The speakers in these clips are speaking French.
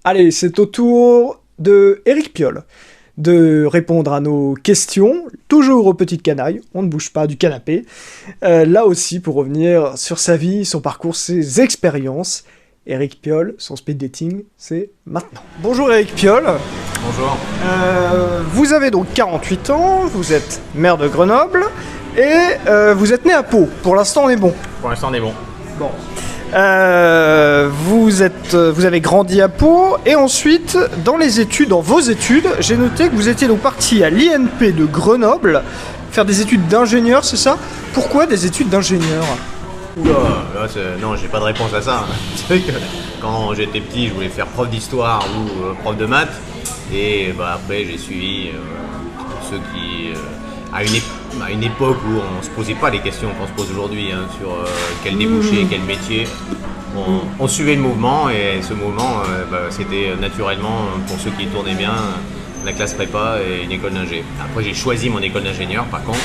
Allez, c'est au tour de Eric Piolle de répondre à nos questions, toujours aux petites canailles, on ne bouge pas du canapé. Là aussi, pour revenir sur sa vie, son parcours, ses expériences. Eric Piolle, son speed dating, c'est maintenant. Bonjour Eric Piolle. Bonjour. Vous avez donc 48 ans, vous êtes maire de Grenoble et vous êtes né à Pau. Pour l'instant, on est bon. Pour l'instant, on est bon. Bon. Vous avez grandi à Pau et ensuite, dans vos études, j'ai noté que vous étiez donc parti à l'INP de Grenoble faire des études d'ingénieur, c'est ça? Pourquoi des études d'ingénieur? Oula, là, non, j'ai pas de réponse à ça. C'est vrai que quand j'étais petit, je voulais faire prof d'histoire ou prof de maths. Et après, j'ai suivi ceux qui, à une époque où on se posait pas les questions qu'on se pose aujourd'hui sur quel débouché, quel métier, on suivait le mouvement. Et ce mouvement, c'était naturellement, pour ceux qui tournaient bien, la classe prépa et une école d'ingé. Après, j'ai choisi mon école d'ingénieur, par contre,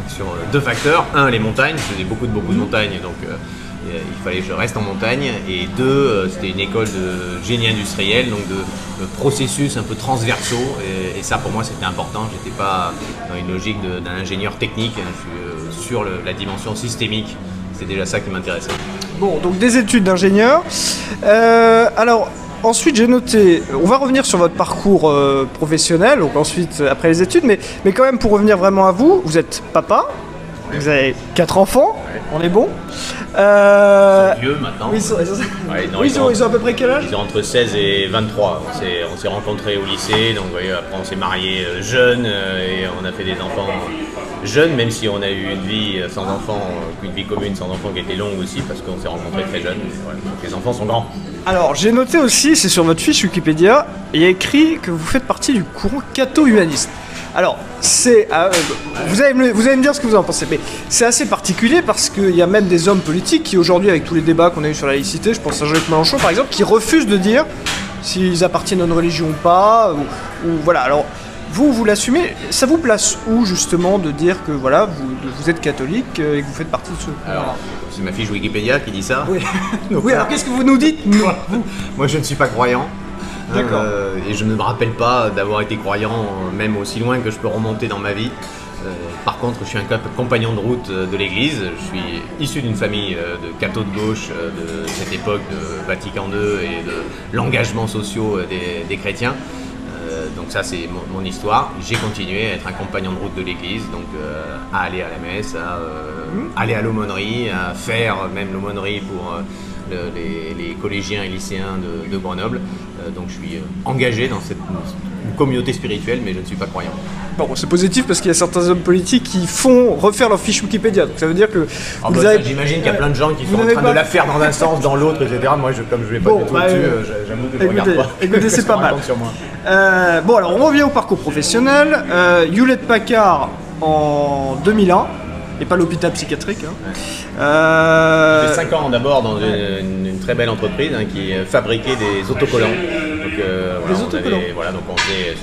sur deux facteurs. Un, les montagnes, je faisais beaucoup de montagnes, donc il fallait que je reste en montagne. Et deux, c'était une école de génie industriel, donc de processus un peu transversaux. Et ça, pour moi, c'était important. Je n'étais pas dans une logique d'un ingénieur technique. Je suis sur la dimension systémique. C'est déjà ça qui m'intéressait. Bon, donc des études d'ingénieur. Alors, ensuite, j'ai noté, on va revenir sur votre parcours professionnel, donc ensuite, après les études, mais quand même, pour revenir vraiment à vous, vous êtes papa, vous avez 4 enfants, on est bon. Ils sont vieux maintenant. Oui, ils ont à peu près quel âge? Ils ont entre 16 et 23. On s'est rencontrés au lycée, donc après on s'est mariés jeunes et on a fait des enfants jeunes, même si on a eu une vie sans enfants, une vie commune sans enfants qui était longue aussi, parce qu'on s'est rencontrés très jeunes. Voilà, donc les enfants sont grands. Alors, j'ai noté aussi, c'est sur votre fiche Wikipédia, il y a écrit que vous faites partie du courant catho-humaniste. Alors, vous allez me dire ce que vous en pensez, mais c'est assez particulier parce qu'il y a même des hommes politiques qui aujourd'hui, avec tous les débats qu'on a eu sur la laïcité, je pense à Jean-Luc Mélenchon par exemple, qui refusent de dire s'ils appartiennent à une religion ou pas, ou voilà. Alors, vous l'assumez, ça vous place où justement de dire que voilà, vous êtes catholique et que vous faites partie de ce... Alors, c'est ma fiche Wikipédia qui dit ça. Oui, oui, alors qu'est-ce que vous nous dites? Moi, je ne suis pas croyant. D'accord. Et je ne me rappelle pas d'avoir été croyant, même aussi loin que je peux remonter dans ma vie. Par contre, je suis un compagnon de route de l'Église. Je suis issu d'une famille de cathos de gauche de cette époque de Vatican II et de l'engagement social des chrétiens. Donc ça, c'est mon histoire. J'ai continué à être un compagnon de route de l'Église, donc à aller à la messe, à aller à l'aumônerie, à faire même l'aumônerie pour... les collégiens et lycéens de Grenoble. Donc je suis engagé dans cette communauté spirituelle, mais je ne suis pas croyant. Bon, c'est positif parce qu'il y a certains hommes politiques qui font refaire leur fiche Wikipédia. Donc ça veut dire que... J'imagine qu'il y a plein de gens qui sont en train de la faire dans un sens, dans l'autre, etc. Moi, comme je ne vais pas du tout dessus, j'avoue que je ne regarde pas. Écoutez, c'est pas mal. Sur moi. Bon, alors on revient au parcours professionnel. Hewlett-Packard en 2001. Et pas l'hôpital psychiatrique. J'ai fait 5 ans d'abord dans une très belle entreprise qui fabriquait des autocollants. Donc, des autocollants.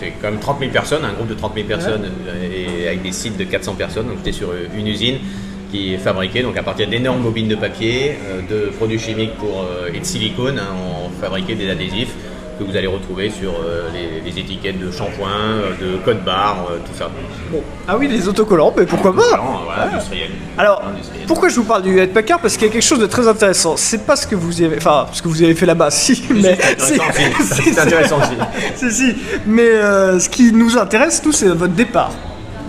C'est quand même 30 000 personnes, un groupe de 30 000 personnes et avec des sites de 400 personnes. Donc j'étais sur une usine qui fabriquait donc à partir d'énormes bobines de papier, de produits chimiques et de silicone, on fabriquait des adhésifs que vous allez retrouver sur les étiquettes de shampoing, de code barre, tout ça. Bon. Ah oui, les autocollants, mais pourquoi pas? Industriel. Alors, pourquoi je vous parle du Hewlett-Packard? Parce qu'il y a quelque chose de très intéressant. C'est pas ce que vous avez fait là-bas, si, mais... C'est intéressant aussi. Si. Mais ce qui nous intéresse, nous, c'est votre départ.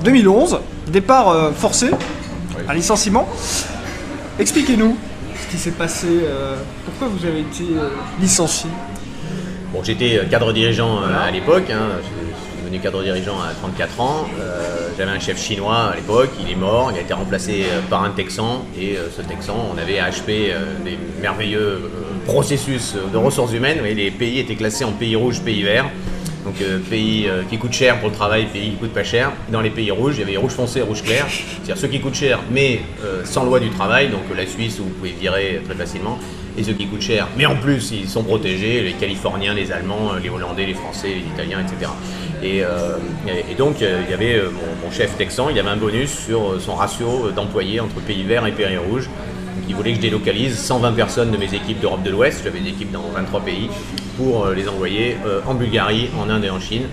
2011, départ forcé, un licenciement. Expliquez-nous ce qui s'est passé, pourquoi vous avez été licencié. Bon, j'étais cadre dirigeant à l'époque, je suis devenu cadre dirigeant à 34 ans. J'avais un chef chinois à l'époque, il est mort, il a été remplacé par un Texan. Et ce Texan, on avait à HP des merveilleux processus de ressources humaines. Vous voyez, les pays étaient classés en pays rouge, pays vert. Donc pays qui coûtent cher pour le travail, pays qui coûtent pas cher. Dans les pays rouges, il y avait rouge foncé et rouge clair. C'est-à-dire ceux qui coûtent cher, mais sans loi du travail, donc la Suisse où vous pouvez virer très facilement. Et ceux qui coûtent cher, mais en plus ils sont protégés, les Californiens, les Allemands, les Hollandais, les Français, les Italiens, etc. Et donc il y avait mon chef texan, il y avait un bonus sur son ratio d'employés entre pays verts et pays rouges. ils voulaient que je délocalise 120 personnes de mes équipes d'Europe de l'Ouest, j'avais des équipes dans 23 pays, pour les envoyer en Bulgarie, en Inde et en Chine.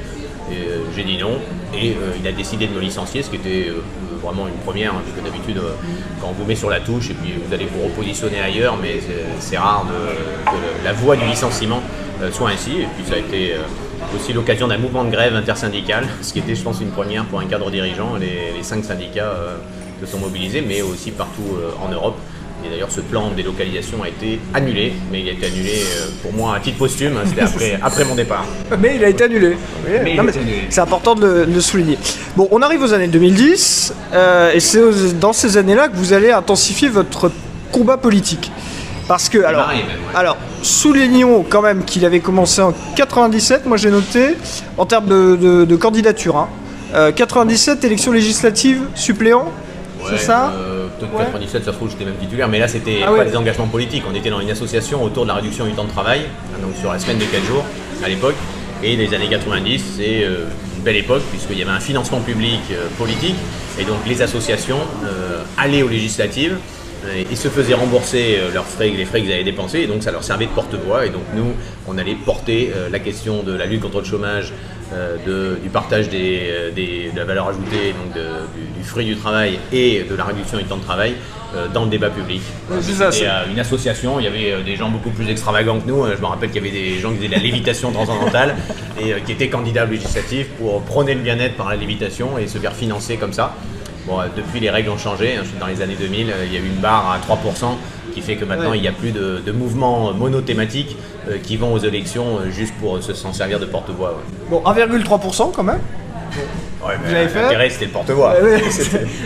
J'ai dit non, et il a décidé de me licencier, ce qui était vraiment une première, hein, parce que d'habitude, quand on vous met sur la touche, et puis vous allez vous repositionner ailleurs, mais c'est rare que la voie du licenciement soit ainsi. Et puis ça a été aussi l'occasion d'un mouvement de grève intersyndical, ce qui était, je pense, une première pour un cadre dirigeant. Les 5 syndicats se sont mobilisés, mais aussi partout en Europe. Et d'ailleurs, ce plan de délocalisation a été annulé, mais il a été annulé pour moi à titre posthume, hein, c'était après mon départ. Mais il a été annulé. C'est important de le souligner. Bon, on arrive aux années 2010, et c'est dans ces années-là que vous allez intensifier votre combat politique. Parce que, alors, soulignons quand même qu'il avait commencé en 97, moi j'ai noté, en termes de candidature. Hein. 97, élection législative, suppléant, c'est ça Peut-être 97, ça se trouve, j'étais même titulaire, mais là, c'était pas des engagements politiques. On était dans une association autour de la réduction du temps de travail, hein, donc sur la semaine de 4 jours à l'époque. Et les années 90, c'est une belle époque, puisqu'il y avait un financement public politique, et donc les associations allaient aux législatives et se faisaient rembourser les frais qu'ils avaient dépensés, et donc ça leur servait de porte-voix. Et donc nous, on allait porter la question de la lutte contre le chômage, du partage de la valeur ajoutée, donc du fruit du travail et de la réduction du temps de travail dans le débat public. C'était une association, il y avait des gens beaucoup plus extravagants que nous. Je me rappelle qu'il y avait des gens qui faisaient de la lévitation transcendantale et qui étaient candidats législatifs pour prôner le bien-être par la lévitation et se faire financer comme ça. Bon, depuis, les règles ont changé. Hein. Dans les années 2000, il y a eu une barre à 3% qui fait que maintenant, il n'y a plus de mouvements monothématiques qui vont aux élections juste pour s'en servir de porte-voix. Ouais. Bon, 1,3% quand même. Ouais, l'intérêt, c'était le porte-voix.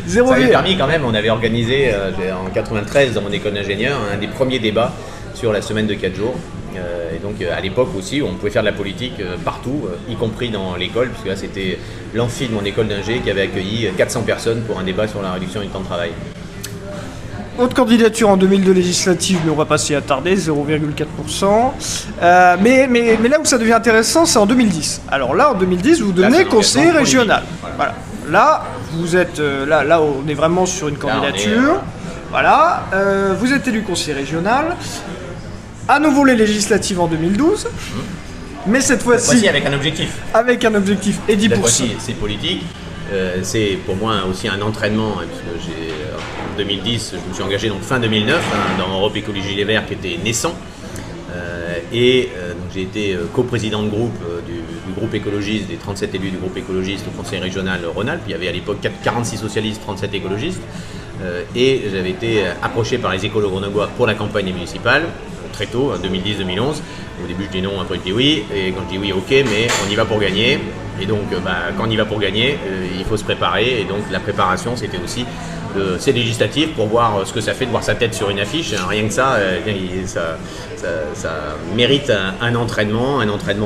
Ça avait permis quand même, on avait organisé en 93 dans mon école d'ingénieur un des premiers débats sur la semaine de 4 jours. Et donc à l'époque aussi, on pouvait faire de la politique partout, y compris dans l'école, puisque là c'était l'amphi de mon école d'ingé qui avait accueilli 400 personnes pour un débat sur la réduction du temps de travail. Autre candidature en 2002 législative, mais on va pas s'y attarder, 0,4%. Mais là où ça devient intéressant, c'est en 2010. Alors là, en 2010, vous devenez conseiller régional. Voilà. Là, vous êtes là, on est vraiment sur une candidature. Voilà. Vous êtes élu conseiller régional. À nouveau les législatives en 2012. Mais cette fois-ci avec un objectif. Avec un objectif et 10%. Cette fois-ci, c'est politique. C'est pour moi aussi un entraînement, hein, puisque en 2010, je me suis engagé donc fin 2009 dans Europe Écologie Les Verts qui était naissant. Donc j'ai été coprésident de groupe du groupe écologiste, des 37 élus du groupe écologiste au conseil régional Rhône-Alpes. Il y avait à l'époque 46 socialistes, 37 écologistes. Et j'avais été approché par les écolos grenoblois pour la campagne municipale, très tôt, 2010-2011. Au début je dis non, après je dis oui, et quand je dis oui, ok, mais on y va pour gagner. Et donc quand on y va pour gagner, il faut se préparer, et donc la préparation c'était aussi ces législatives pour voir ce que ça fait de voir sa tête sur une affiche. Rien que ça, ça mérite un entraînement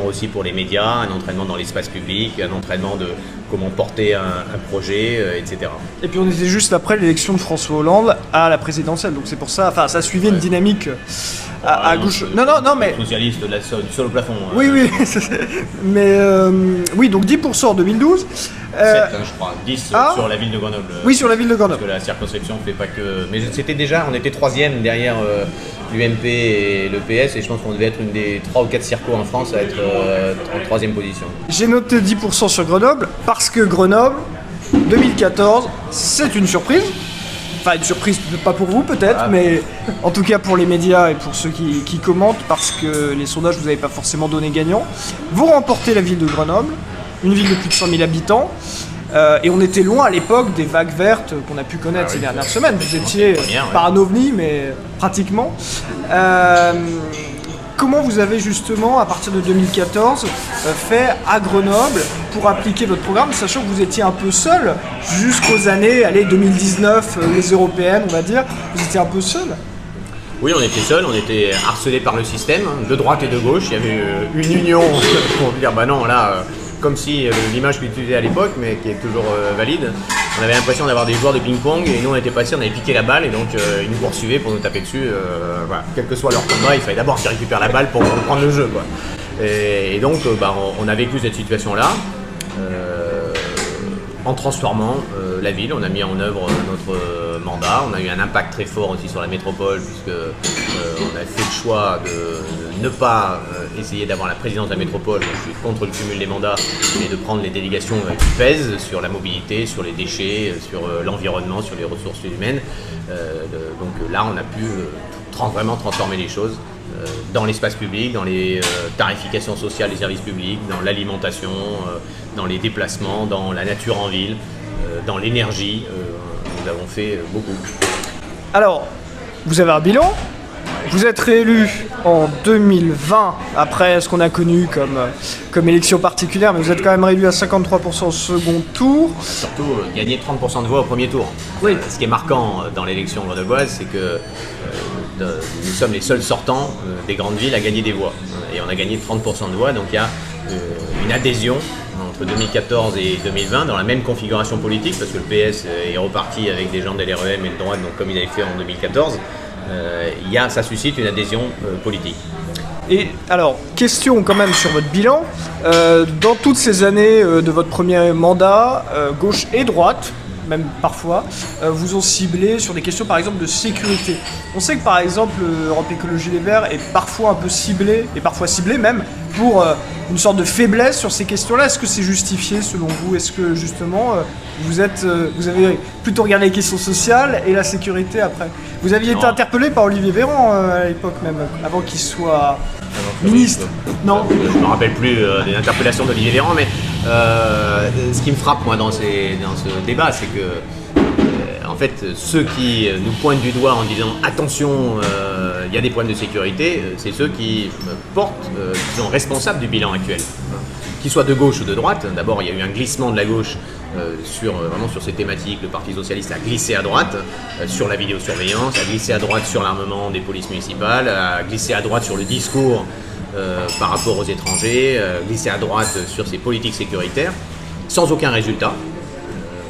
aussi pour les médias, un entraînement dans l'espace public, un entraînement de comment porter un projet, etc. Et puis on était juste après l'élection de François Hollande à la présidentielle, donc c'est pour ça, ça suivait une dynamique à gauche. Non, mais... Socialiste du sol au plafond. Oui, mais oui, donc 10% en 2012. 7, je crois, 10 sur la ville de Grenoble. Oui, sur la ville de Grenoble. Parce que la circonscription ne fait pas que... Mais c'était déjà, on était 3e derrière l'UMP et le PS, et je pense qu'on devait être une des 3 ou 4 circos en France à être en 3e position. J'ai noté 10% sur Grenoble, parce que Grenoble, 2014, c'est une surprise. Enfin, une surprise, pas pour vous peut-être, mais en tout cas pour les médias et pour ceux qui commentent, parce que les sondages vous n'avez pas forcément donné gagnant. Vous remportez la ville de Grenoble, une ville de plus de 100 000 habitants, et on était loin à l'époque des vagues vertes qu'on a pu connaître ces dernières semaines. Vous étiez pas un ovni, mais pratiquement. Comment vous avez justement, à partir de 2014, fait à Grenoble pour appliquer votre programme, sachant que vous étiez un peu seul jusqu'aux années 2019, les européennes, on va dire, vous étiez un peu seul? Oui, on était seuls, on était harcelés par le système, de droite et de gauche. Il y avait une union pour dire bah non, là, comme si l'image qu'on utilisait à l'époque, mais qui est toujours valide. On avait l'impression d'avoir des joueurs de ping-pong et nous on était passés, on avait piqué la balle et donc ils nous poursuivaient pour nous taper dessus. Voilà. Quel que soit leur combat, il fallait d'abord qu'ils récupèrent la balle pour prendre le jeu, quoi. Et donc on a vécu cette situation-là. en transformant la ville. On a mis en œuvre notre mandat. On a eu un impact très fort aussi sur la métropole, puisque on a fait le choix de ne pas essayer d'avoir la présidence de la métropole. Moi, je suis contre le cumul des mandats, mais de prendre les délégations qui pèsent sur la mobilité, sur les déchets, sur l'environnement, sur les ressources humaines. Donc là, on a pu vraiment transformer les choses dans l'espace public, dans les tarifications sociales des services publics, dans l'alimentation, dans les déplacements, dans la nature en ville, dans l'énergie. Nous avons fait beaucoup. Alors, vous avez un bilan. Vous êtes réélu en 2020, après ce qu'on a connu comme élection particulière, mais vous êtes quand même réélu à 53% au second tour. Surtout gagner 30% de voix au premier tour. Oui. Ce qui est marquant dans l'élection grenobloise, c'est que nous sommes les seuls sortants des grandes villes à gagner des voix. Et on a gagné 30% de voix, donc il y a une adhésion entre 2014 et 2020 dans la même configuration politique, parce que le PS est reparti avec des gens de l'REM et de droite, donc comme il avait fait en 2014. Ça suscite une adhésion politique. Et alors, question quand même sur votre bilan. Dans toutes ces années de votre premier mandat, gauche et droite, même parfois, vous ont ciblé sur des questions par exemple de sécurité. On sait que par exemple Europe Écologie Les Verts est parfois un peu ciblé, et parfois ciblé même, pour une sorte de faiblesse sur ces questions-là. Est-ce que c'est justifié selon vous? Est-ce que justement vous avez plutôt regardé les questions sociales et la sécurité après? Vous aviez été interpellé par Olivier Véran à l'époque même, avant qu'il soit ministre. Non. Je ne me rappelle plus des interpellations d'Olivier Véran, mais ce qui me frappe moi dans ce débat, c'est que en fait, ceux qui nous pointent du doigt en disant attention, il y a des problèmes de sécurité, c'est ceux qui qui sont responsables du bilan actuel. Qu'ils soient de gauche ou de droite, d'abord il y a eu un glissement de la gauche vraiment sur ces thématiques. Le Parti Socialiste a glissé à droite sur la vidéosurveillance, a glissé à droite sur l'armement des polices municipales, a glissé à droite sur le discours par rapport aux étrangers, glissé à droite sur ces politiques sécuritaires, sans aucun résultat.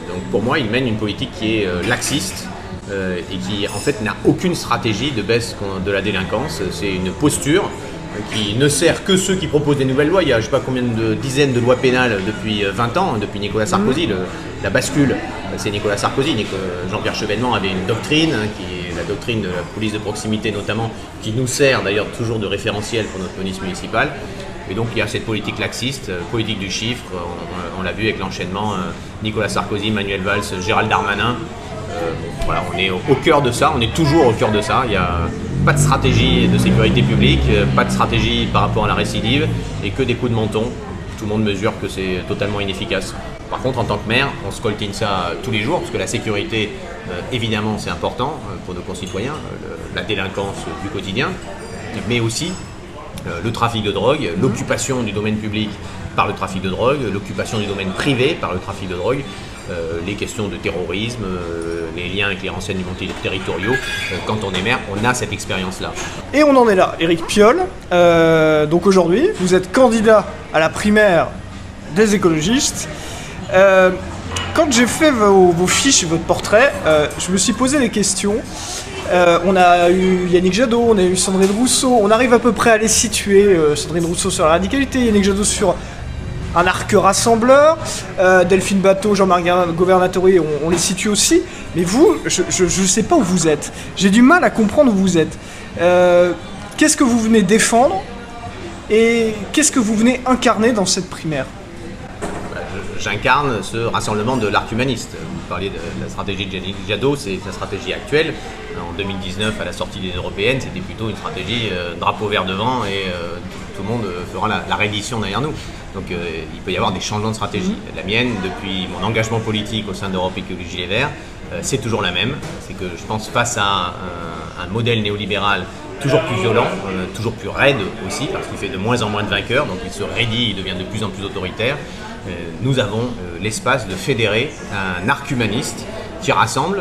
Donc pour moi, il mène une politique qui est laxiste et qui en fait n'a aucune stratégie de baisse de la délinquance. C'est une posture qui ne sert que ceux qui proposent des nouvelles lois. Il y a je ne sais pas combien de dizaines de lois pénales depuis 20 ans, depuis Nicolas Sarkozy. La bascule, c'est Nicolas Sarkozy. Jean-Pierre Chevènement avait une doctrine, qui est la doctrine de la police de proximité notamment, qui nous sert d'ailleurs toujours de référentiel pour notre police municipale. Et donc il y a cette politique laxiste, politique du chiffre, on l'a vu avec l'enchaînement Nicolas Sarkozy, Manuel Valls, Gérald Darmanin. Voilà, on est au cœur de ça, on est toujours au cœur de ça. Il n'y a pas de stratégie de sécurité publique, pas de stratégie par rapport à la récidive et que des coups de menton. Tout le monde mesure que c'est totalement inefficace. Par contre, en tant que maire, on scoltine ça tous les jours parce que la sécurité, évidemment, c'est important pour nos concitoyens, la délinquance du quotidien, mais aussi le trafic de drogue, l'occupation du domaine public par le trafic de drogue, l'occupation du domaine privé par le trafic de drogue, les questions de terrorisme, les liens avec les renseignements territoriaux. Quand on est maire, on a cette expérience-là. Et on en est là. Éric Piolle, donc aujourd'hui, vous êtes candidat à la primaire des écologistes. Quand j'ai fait vos fiches et votre portrait, je me suis posé des questions. On a eu Yannick Jadot, on a eu Sandrine Rousseau, on arrive à peu près à les situer, Sandrine Rousseau sur la radicalité, Yannick Jadot sur un arc rassembleur, Delphine Batho, Jean-Marc Governatori, on les situe aussi, mais vous, je ne sais pas où vous êtes, j'ai du mal à comprendre où vous êtes. Qu'est-ce que vous venez défendre et qu'est-ce que vous venez incarner dans cette primaire? J'incarne ce rassemblement de l'arc humaniste. Vous parliez de la stratégie de Yannick Jadot, c'est sa stratégie actuelle. En 2019, à la sortie des européennes, c'était plutôt une stratégie drapeau vert devant et tout le monde fera la reddition derrière nous. Donc il peut y avoir des changements de stratégie. La mienne, depuis mon engagement politique au sein d'Europe Écologie Les Verts, c'est toujours la même. C'est que je pense face à un modèle néolibéral toujours plus violent, toujours plus raide aussi, parce qu'il fait de moins en moins de vainqueurs, donc il se raidit, il devient de plus en plus autoritaire. Nous avons l'espace de fédérer un arc humaniste qui rassemble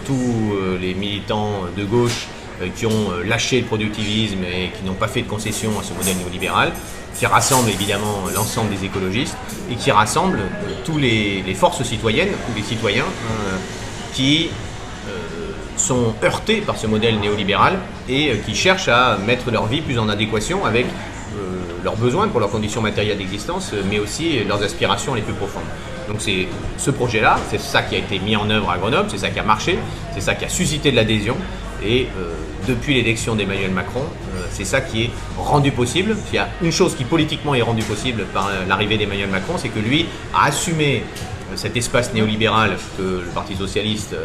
tous les militants de gauche qui ont lâché le productivisme et qui n'ont pas fait de concession à ce modèle néolibéral, qui rassemble évidemment l'ensemble des écologistes et qui rassemble tous les forces citoyennes ou les citoyens qui sont heurtés par ce modèle néolibéral et qui cherchent à mettre leur vie plus en adéquation avec leurs besoins, pour leurs conditions matérielles d'existence, mais aussi leurs aspirations les plus profondes. Donc c'est ce projet-là, c'est ça qui a été mis en œuvre à Grenoble, c'est ça qui a marché, c'est ça qui a suscité de l'adhésion. Et depuis l'élection d'Emmanuel Macron, c'est ça qui est rendu possible. Il y a une chose qui politiquement est rendue possible par l'arrivée d'Emmanuel Macron, c'est que lui a assumé cet espace néolibéral que le Parti Socialiste,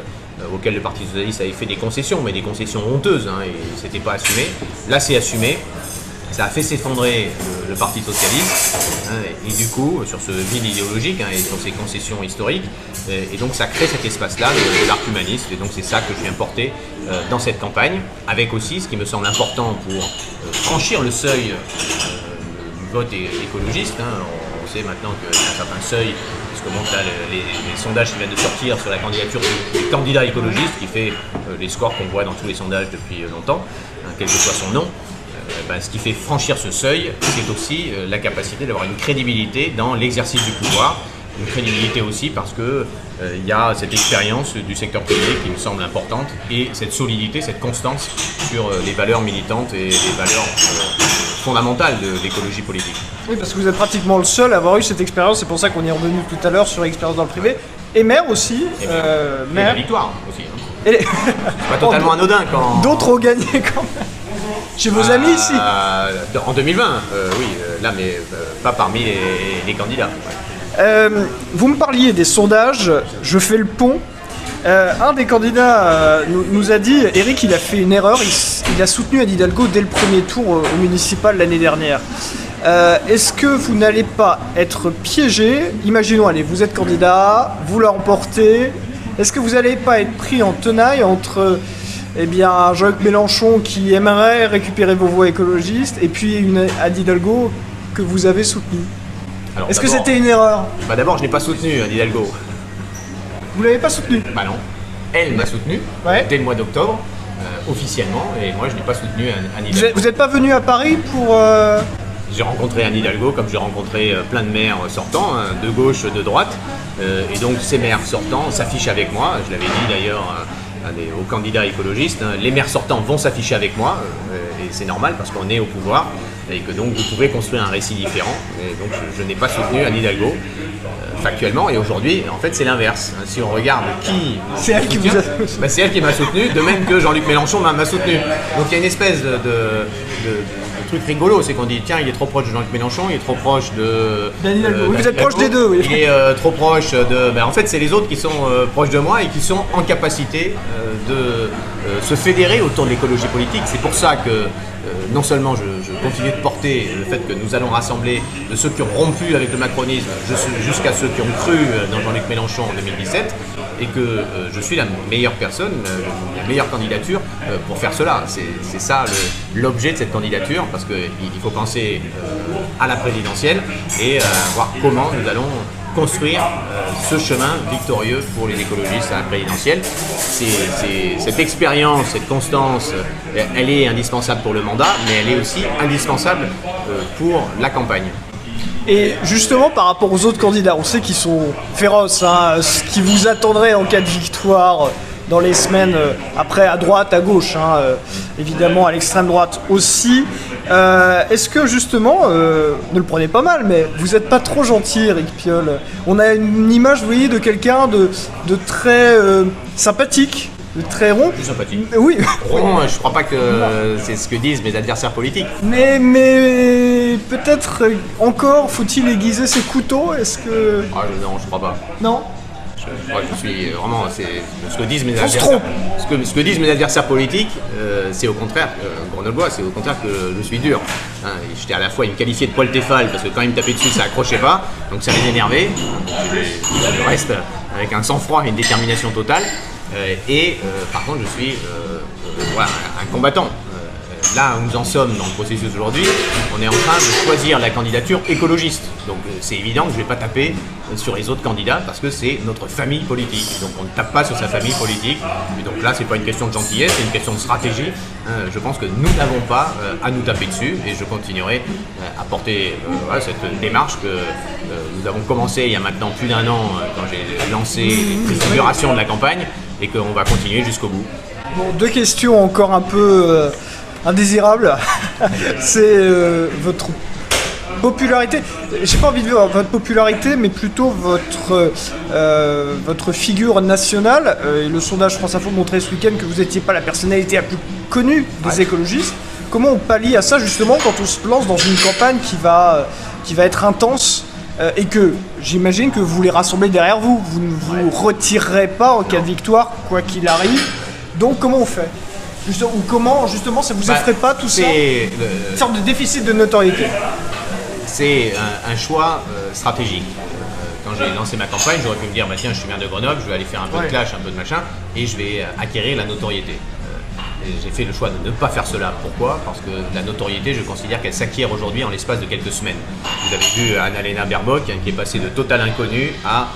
auquel le Parti Socialiste avait fait des concessions, mais des concessions honteuses, et c'était pas assumé. Là, c'est assumé. Ça a fait s'effondrer le Parti Socialiste, et du coup, sur ce vide idéologique et sur ces concessions historiques, et donc ça crée cet espace-là de l'arc humaniste, et donc c'est ça que je viens porter dans cette campagne, avec aussi ce qui me semble important pour franchir le seuil du vote écologiste. On sait maintenant qu'il y a un certain seuil, parce que bon, là, les sondages qui viennent de sortir sur la candidature du candidat écologiste, qui fait les scores qu'on voit dans tous les sondages depuis longtemps, quel que soit son nom. Ce qui fait franchir ce seuil, c'est aussi la capacité d'avoir une crédibilité dans l'exercice du pouvoir. Une crédibilité aussi parce que y a cette expérience du secteur privé qui me semble importante, et cette solidité, cette constance sur les valeurs militantes et les valeurs fondamentales de l'écologie politique. Oui, parce que vous êtes pratiquement le seul à avoir eu cette expérience, c'est pour ça qu'on y est revenu tout à l'heure sur l'expérience dans le privé. Et maire aussi. Et la victoire aussi. Et c'est pas totalement anodin quand... D'autres ont gagné quand même. Chez vos amis ici. En 2020, oui, là, mais pas parmi les candidats. Ouais. Vous me parliez des sondages, je fais le pont. Un des candidats nous a dit, Eric, il a fait une erreur, il a soutenu Anne Hidalgo dès le premier tour au municipal l'année dernière. Est-ce que vous n'allez pas être piégé? Imaginons, allez, vous êtes candidat, vous la remportez. Est-ce que vous n'allez pas être pris en tenaille entre Jean-Luc Mélenchon qui aimerait récupérer vos voix écologistes et puis une Anne Hidalgo que vous avez soutenue? Est-ce que c'était une erreur? D'abord, je n'ai pas soutenu Anne Hidalgo. Vous l'avez pas soutenu? Non. Elle m'a soutenu dès le mois d'octobre, officiellement, et moi je n'ai pas soutenu Anne Hidalgo. Vous n'êtes pas venu à Paris pour... J'ai rencontré Anne Hidalgo comme j'ai rencontré plein de maires sortants, de gauche, de droite, et donc ces maires sortants s'affichent avec moi. Je l'avais dit d'ailleurs aux candidats écologistes, les maires sortants vont s'afficher avec moi, et c'est normal parce qu'on est au pouvoir, et que donc vous pouvez construire un récit différent. Et donc je n'ai pas soutenu Anne Hidalgo, factuellement, et aujourd'hui, en fait, c'est l'inverse. Si on regarde qui... C'est elle qui vous a... c'est elle qui m'a soutenu, de même que Jean-Luc Mélenchon m'a soutenu. Donc il y a une espèce de truc rigolo, c'est qu'on dit tiens, il est trop proche de Jean-Luc Mélenchon, il est trop proche de... vous êtes proche des deux, oui. Il est trop proche de... en fait, c'est les autres qui sont proches de moi et qui sont en capacité de se fédérer autour de l'écologie politique. C'est pour ça que non seulement je continue de porter le fait que nous allons rassembler de ceux qui ont rompu avec le macronisme jusqu'à ceux qui ont cru dans Jean-Luc Mélenchon en 2017, et que je suis la meilleure personne, la meilleure candidature pour faire cela. C'est ça l'objet de cette candidature, parce qu'il faut penser à la présidentielle et voir comment nous allons construire ce chemin victorieux pour les écologistes à la présidentielle. Cette expérience, cette constance, elle est indispensable pour le mandat, mais elle est aussi indispensable pour la campagne. Et justement, par rapport aux autres candidats, on sait qu'ils sont féroces, ce qui vous attendrait en cas de victoire dans les semaines après, à droite, à gauche, évidemment à l'extrême droite aussi. Est-ce que justement, ne le prenez pas mal, mais vous n'êtes pas trop gentil, Eric Piolle? On a une image, vous voyez, de quelqu'un de très sympathique, de très rond. Plus sympathique. Oui. Rond, je crois pas que c'est ce que disent mes adversaires politiques. Mais peut-être encore faut-il aiguiser ses couteaux? Est-ce que... non, je crois pas. Non. Je suis vraiment, c'est ce que disent mes adversaires. Ce que disent mes adversaires politiques, c'est au contraire, grenoblois, c'est au contraire que je suis dur. J'étais à la fois, ils me qualifiaient de poil téfal parce que quand ils me tapaient dessus, ça accrochait pas, donc ça les énervait. Je reste avec un sang-froid et une détermination totale. Par contre, je suis un combattant. Là où nous en sommes dans le processus aujourd'hui, on est en train de choisir la candidature écologiste. Donc c'est évident que je ne vais pas taper sur les autres candidats parce que c'est notre famille politique. Donc on ne tape pas sur sa famille politique. Et donc là, c'est pas une question de gentillesse, c'est une question de stratégie. Je pense que nous n'avons pas à nous taper dessus, et je continuerai à porter cette démarche que nous avons commencé il y a maintenant plus d'un an quand j'ai lancé les préfigurations de la campagne, et qu'on va continuer jusqu'au bout. Bon, deux questions encore un peu... indésirable, c'est votre popularité, j'ai pas envie de dire votre popularité, mais plutôt votre figure nationale. Et le sondage France Info montrait ce week-end que vous n'étiez pas la personnalité la plus connue des écologistes. Comment on pallie à ça justement quand on se lance dans une campagne qui va être intense et que j'imagine que vous les rassemblez derrière vous. Vous ne vous retirerez pas en cas de victoire, quoi qu'il arrive. Donc comment on fait ou comment justement ça vous effraie pas tout ça? Une sorte de déficit de notoriété. C'est un choix stratégique. Quand j'ai lancé ma campagne, j'aurais pu me dire bah tiens, je suis maire de Grenoble, je vais aller faire un peu de clash, un peu de machin, et je vais acquérir la notoriété. J'ai fait le choix de ne pas faire cela. Pourquoi? Parce que la notoriété, je considère qu'elle s'acquiert aujourd'hui en l'espace de quelques semaines. Vous avez vu Annalena Baerbock, qui est passée de total inconnu à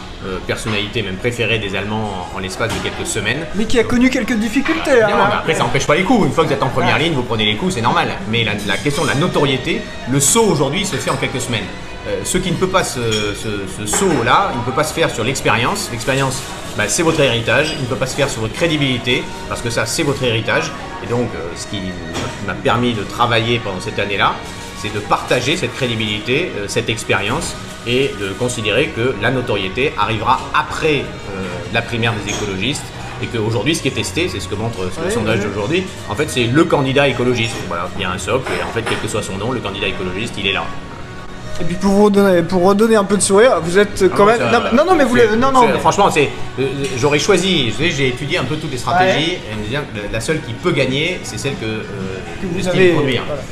personnalité même préférée des Allemands en l'espace de quelques semaines. Mais qui a connu quelques difficultés. Mais après, ça n'empêche pas les coups. Une fois que vous êtes en première ligne, vous prenez les coups, c'est normal. Mais la question de la notoriété, le saut aujourd'hui se fait en quelques semaines. Ce qui ne peut pas, ce saut-là, il ne peut pas se faire sur l'expérience. L'expérience, c'est votre héritage. Il ne peut pas se faire sur votre crédibilité, parce que ça, c'est votre héritage. Et donc, ce qui m'a permis de travailler pendant cette année-là, c'est de partager cette crédibilité, cette expérience, et de considérer que la notoriété arrivera après la primaire des écologistes. Et qu'aujourd'hui, ce qui est testé, c'est ce que montre le sondage d'aujourd'hui, en fait, c'est le candidat écologiste. Voilà, il y a un socle, et en fait, quel que soit son nom, le candidat écologiste, il est là. Et puis pour redonner un peu de sourire, vous êtes quand même. Franchement, j'aurais choisi. J'ai étudié un peu toutes les stratégies et me dire que la seule qui peut gagner, c'est celle que vous avez produire. Voilà.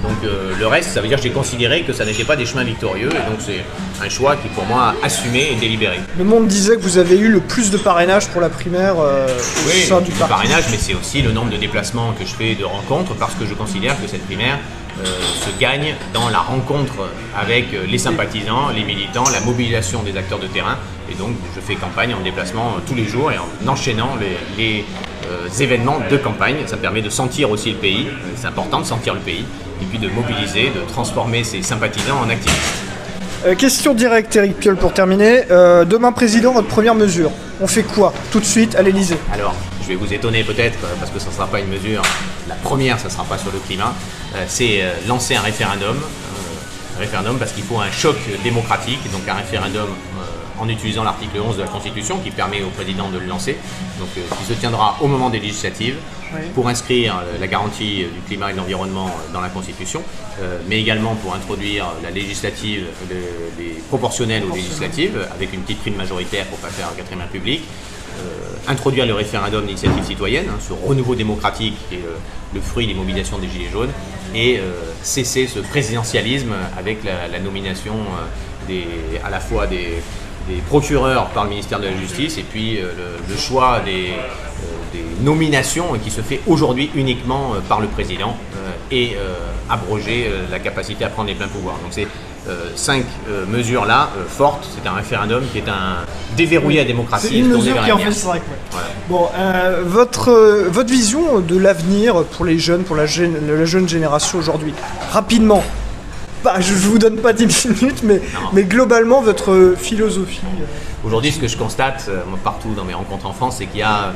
Donc le reste, ça veut dire que j'ai considéré que ça n'était pas des chemins victorieux, et donc c'est un choix qui pour moi assumé et délibéré. Le Monde disait que vous avez eu le plus de parrainage pour la primaire au sein du parti. Parrainage, mais c'est aussi le nombre de déplacements que je fais, de rencontres, parce que je considère que cette primaire se gagne dans la rencontre avec les sympathisants, les militants, la mobilisation des acteurs de terrain. Et donc je fais campagne en déplacement tous les jours et en enchaînant les événements de campagne. Ça me permet de sentir aussi le pays, c'est important de sentir le pays, et puis de mobiliser, de transformer ces sympathisants en activistes. Question directe, Éric Piolle, pour terminer. Demain, président, votre première mesure, on fait quoi tout de suite à l'Élysée? Alors, je vais vous étonner peut-être, parce que ça ne sera pas une mesure, la première, ça ne sera pas sur le climat, c'est lancer un référendum. Parce qu'il faut un choc démocratique, donc un référendum en utilisant l'article 11 de la Constitution qui permet au président de le lancer, donc qui se tiendra au moment des législatives, pour inscrire la garantie du climat et de l'environnement dans la Constitution, mais également pour introduire la législative, les proportionnelles aux législatives, avec une petite prime majoritaire pour ne pas faire un quatrième République, introduire le référendum d'initiative citoyenne, ce renouveau démocratique qui est le fruit des mobilisations des Gilets jaunes, et cesser ce présidentialisme avec la nomination à la fois des procureurs par le ministère de la Justice, et puis le choix des nominations qui se fait aujourd'hui uniquement par le président, et abroger la capacité à prendre les pleins pouvoirs. Donc c'est 5 mesures là fortes. C'est un référendum qui est un déverrouiller la démocratie. C'est une mesure qui en fait 5. Voilà. Bon, votre vision de l'avenir pour les jeunes, pour la jeune génération aujourd'hui, rapidement. Je vous donne pas 10 minutes, mais globalement, votre philosophie. Aujourd'hui, ce que je constate partout dans mes rencontres en France, c'est qu'il y a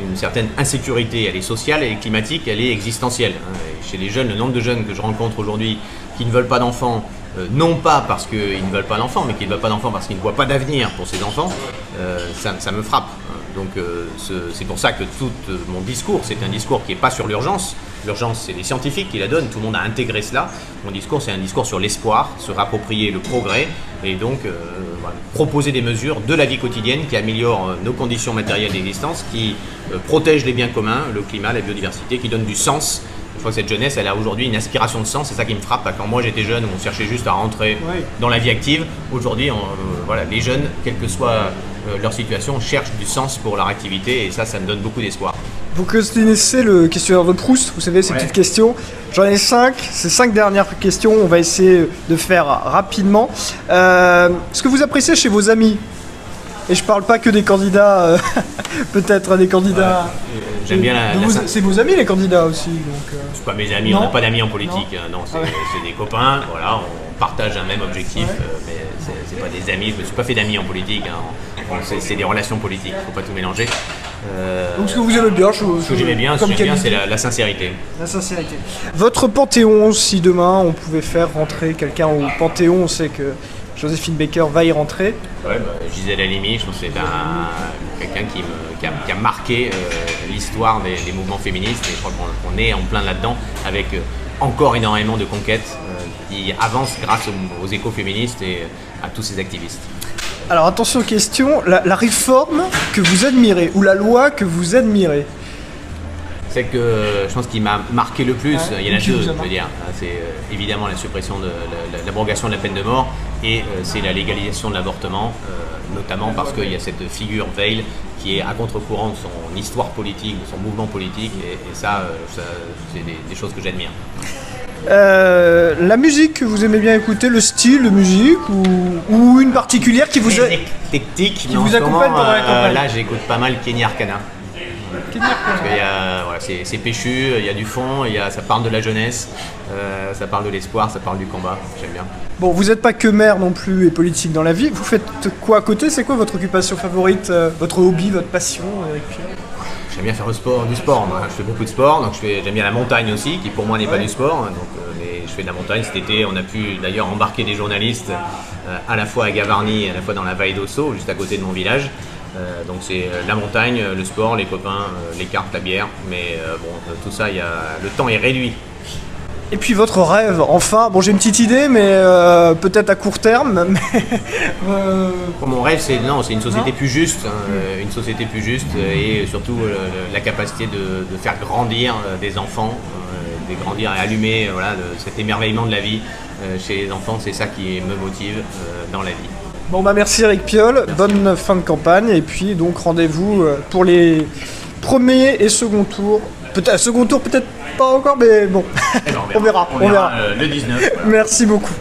une certaine insécurité. Elle est sociale, elle est climatique, elle est existentielle. Et chez les jeunes, le nombre de jeunes que je rencontre aujourd'hui qui ne veulent pas d'enfants, non pas parce qu'ils ne veulent pas d'enfants, mais qu'ils ne veulent pas d'enfants parce qu'ils ne voient pas d'avenir pour ces enfants, ça me frappe. Donc c'est pour ça que tout mon discours, c'est un discours qui n'est pas sur l'urgence. L'urgence, c'est les scientifiques qui la donnent, tout le monde a intégré cela. Mon discours, c'est un discours sur l'espoir, se rapproprier le progrès, et donc proposer des mesures de la vie quotidienne qui améliorent nos conditions matérielles d'existence, qui protègent les biens communs, le climat, la biodiversité, qui donnent du sens. Je crois que cette jeunesse, elle a aujourd'hui une aspiration de sens, c'est ça qui me frappe. Quand moi j'étais jeune, on cherchait juste à rentrer dans la vie active. Aujourd'hui, les jeunes, quelle que soit leur situation, cherchent du sens pour leur activité, et ça me donne beaucoup d'espoir. Vous connaissez le questionnaire de Proust, vous savez, ces petites questions. J'en ai 5, ces 5 dernières questions, on va essayer de faire rapidement. Ce que vous appréciez chez vos amis, et je parle pas que des candidats, peut-être des candidats... J'aime bien c'est vos amis les candidats aussi donc, C'est pas mes amis, on n'a pas d'amis en politique, non, c'est des copains, voilà, on partage un même objectif, mais c'est pas des amis, je me suis pas fait d'amis en politique, c'est des relations politiques, faut pas tout mélanger. Donc ce que vous aimez bien, Ce que j'aimais bien, c'est la sincérité. La sincérité. Votre Panthéon, si demain on pouvait faire rentrer quelqu'un au Panthéon, on sait que Joséphine Baker va y rentrer. Ouais, Gisèle Halimi, je pense que c'est quelqu'un qui a marqué l'histoire des mouvements féministes, et je crois qu'on est en plein là-dedans, avec encore énormément de conquêtes qui avancent grâce aux écoféministes et à tous ces activistes. Alors attention aux questions, la réforme que vous admirez, ou la loi que vous admirez? Celle que je pense qui m'a marqué le plus, il y en a deux, je veux dire. C'est évidemment la suppression de l'abrogation de la peine de mort, et c'est la légalisation de l'avortement, notamment parce qu'il y a cette figure Veil qui est à contre-courant de son histoire politique, de son mouvement politique, et ça c'est des choses que j'admire. La musique que vous aimez bien écouter, le style de musique ou une particulière qui vous accompagne pendant la campagne? Là, j'écoute pas mal Kenny Arcana. Parce que c'est péchu, il y a du fond, ça parle de la jeunesse, ça parle de l'espoir, ça parle du combat. J'aime bien. Bon, vous n'êtes pas que maire non plus et politique dans la vie. Vous faites quoi à côté? C'est quoi votre occupation favorite, votre hobby, votre passion, Eric Piolle? J'aime bien faire du sport. Moi. Je fais beaucoup de sport, donc j'aime bien la montagne aussi, qui pour moi n'est pas du sport. Mais je fais de la montagne. Cet été, on a pu d'ailleurs embarquer des journalistes à la fois à Gavarnie et à la fois dans la vallée d'Ossau, juste à côté de mon village. Donc c'est la montagne, le sport, les copains, les cartes, la bière. Mais tout ça, le temps est réduit. Et puis votre rêve, enfin, j'ai une petite idée, mais peut-être à court terme. Pour mon rêve, c'est une société plus juste, une société plus juste, et surtout la capacité de faire grandir des enfants, de grandir et allumer cet émerveillement de la vie chez les enfants. C'est ça qui me motive dans la vie. Merci Eric Piolle, bonne fin de campagne, et puis donc rendez-vous pour les premiers et second tours. Second tour peut-être pas encore, mais bon, on verra. Le 19. Merci beaucoup.